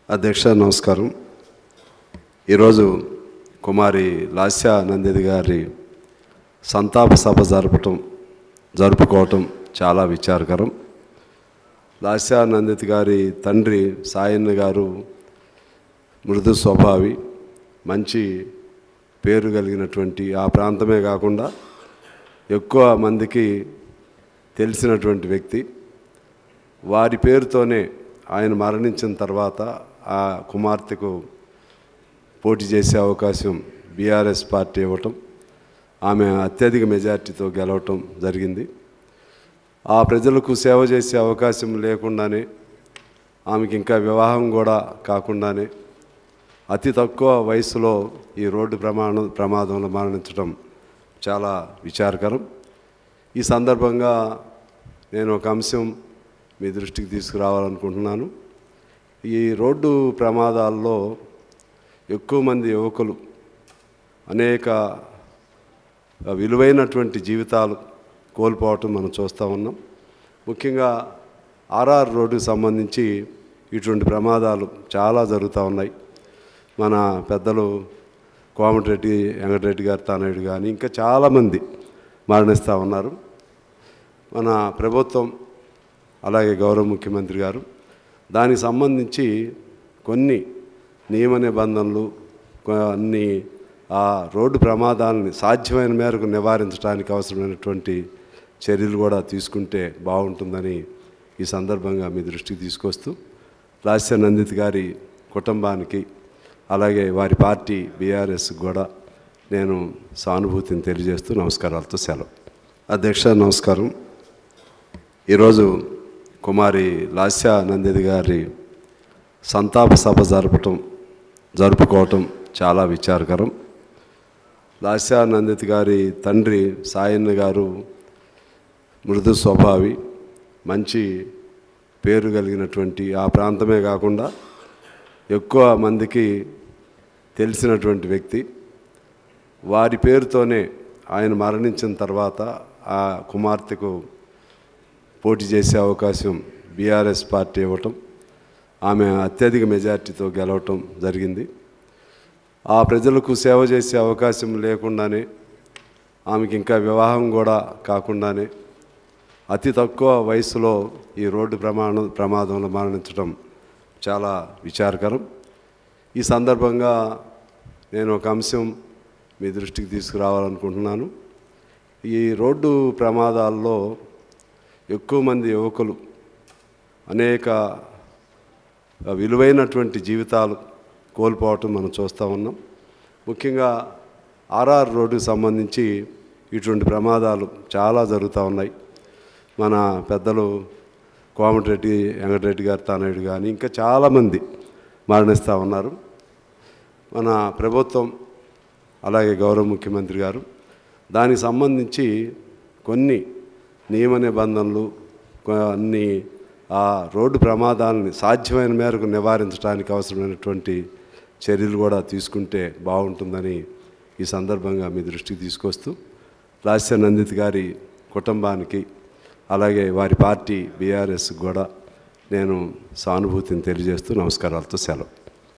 అధ్యక్ష నమస్కారం. ఈరోజు కుమారి లాస్య నందిని గారి సంతాప సభ జరుపుకోవటం చాలా విచారకరం. లాస్య నందిని గారి తండ్రి సాయన్న గారు మృదు స్వభావి, మంచి పేరు కలిగినటువంటి, ఆ ప్రాంతమే కాకుండా ఎక్కువ మందికి తెలిసినటువంటి వ్యక్తి. వారి పేరుతోనే ఆయన మరణించిన తర్వాత ఆ కుమార్తెకు పోటీ చేసే అవకాశం బీఆర్ఎస్ పార్టీ ఇవ్వటం, ఆమె అత్యధిక మెజార్టీతో గెలవటం జరిగింది. ఆ ప్రజలకు సేవ చేసే అవకాశం లేకుండానే, ఆమెకి ఇంకా వివాహం కూడా కాకుండానే అతి తక్కువ వయసులో ఈ రోడ్డు ప్రమాదంలో మరణించడం చాలా విచారకరం. ఈ సందర్భంగా నేను ఒక అంశం మీ దృష్టికి తీసుకురావాలనుకుంటున్నాను. ఈ రోడ్డు ప్రమాదాల్లో ఎక్కువ మంది యువకులు అనేక విలువైనటువంటి జీవితాలు కోల్పోవటం మనం చూస్తూ ఉన్నాం. ముఖ్యంగా ఆర్ఆర్ రోడ్డుకు సంబంధించి ఇటువంటి ప్రమాదాలు చాలా జరుగుతూ ఉన్నాయి. మన పెద్దలు కోమటిరెడ్డి వెంకటరెడ్డి గారు తానాయుడు కానీ ఇంకా చాలామంది మరణిస్తూ ఉన్నారు. మన ప్రభుత్వం అలాగే గౌరవ ముఖ్యమంత్రి గారు దానికి సంబంధించి కొన్ని నియమ నిబంధనలు, అన్ని ఆ రోడ్డు ప్రమాదాలని సాధ్యమైన మేరకు నివారించడానికి అవసరమైనటువంటి చర్యలు కూడా తీసుకుంటే బాగుంటుందని ఈ సందర్భంగా మీ దృష్టికి తీసుకొస్తూ, లాస్య నందిని గారి కుటుంబానికి అలాగే వారి పార్టీ బీఆర్ఎస్ కూడా నేను సానుభూతిని తెలియజేస్తూ నమస్కారాలతో సెలవు. అధ్యక్ష నమస్కారం. ఈరోజు కుమారి లాస్య నందిని గారి సంతాప సభ జరుపుకోవటం చాలా విచారకరం. లాస్య నందిని గారి తండ్రి సాయన్న గారు మృదు స్వభావి, మంచి పేరు కలిగినటువంటి, ఆ ప్రాంతమే కాకుండా ఎక్కువ మందికి తెలిసినటువంటి వ్యక్తి. వారి పేరుతోనే ఆయన మరణించిన తర్వాత ఆ కుమార్తెకు పోటీ చేసే అవకాశం బీఆర్ఎస్ పార్టీ ఇవ్వటం, ఆమె అత్యధిక మెజార్టీతో గెలవటం జరిగింది. ఆ ప్రజలకు సేవ చేసే అవకాశం లేకుండానే, ఆమెకి ఇంకా వివాహం కూడా కాకుండానే అతి తక్కువ వయసులో ఈ రోడ్డు ప్రమాదంలో మరణించడం చాలా విచారకరం. ఈ సందర్భంగా నేను ఒక అంశం మీ దృష్టికి తీసుకురావాలనుకుంటున్నాను. ఈ రోడ్డు ప్రమాదాల్లో ఎక్కువ మంది యువకులు అనేక విలువైనటువంటి జీవితాలు కోల్పోవటం మనం చూస్తూ ఉన్నాం. ముఖ్యంగా ఆర్ఆర్ రోడ్డుకు సంబంధించి ఇటువంటి ప్రమాదాలు చాలా జరుగుతూ ఉన్నాయి. మన పెద్దలు కోమటిరెడ్డి వెంకటరెడ్డి గారు తానాయుడు కానీ ఇంకా చాలామంది మరణిస్తూ ఉన్నారు. మన ప్రభుత్వం అలాగే గౌరవ ముఖ్యమంత్రి గారు దానికి సంబంధించి కొన్ని నియమ నిబంధనలు, అన్ని ఆ రోడ్డు ప్రమాదాలని సాధ్యమైన మేరకు నివారించడానికి అవసరమైనటువంటి చర్యలు కూడా తీసుకుంటే బాగుంటుందని ఈ సందర్భంగా మీ దృష్టికి తీసుకొస్తూ, లాస్య నందిని గారి కుటుంబానికి అలాగే వారి పార్టీ బీఆర్ఎస్ కూడా నేను సానుభూతిని తెలియజేస్తూ నమస్కారాలతో సెలవు.